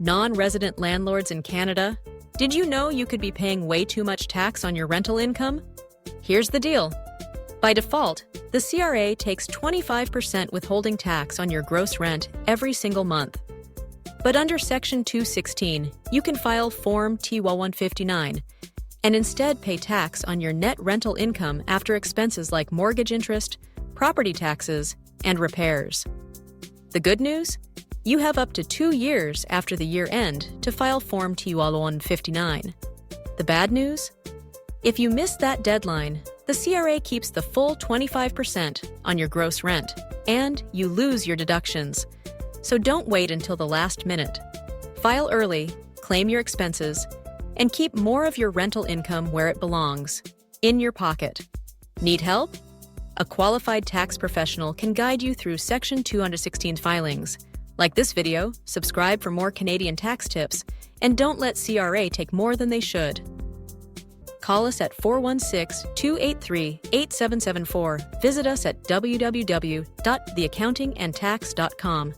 Non-resident landlords in Canada, did you know you could be paying way too much tax on your rental income? Here's the deal. By default, the CRA takes 25% withholding tax on your gross rent every single month. But under Section 216, you can file Form T1159 and instead pay tax on your net rental income after expenses like mortgage interest, property taxes, and repairs. The good news? You have up to 2 years after the year end to file Form T1159. The bad news? If you miss that deadline, the CRA keeps the full 25% on your gross rent, and you lose your deductions. So don't wait until the last minute. File early, claim your expenses, and keep more of your rental income where it belongs, in your pocket. Need help? A qualified tax professional can guide you through Section 216 filings. Like this video, subscribe for more Canadian tax tips, and don't let CRA take more than they should. Call us at 416-283-8774. Visit us at www.theaccountingandtax.com.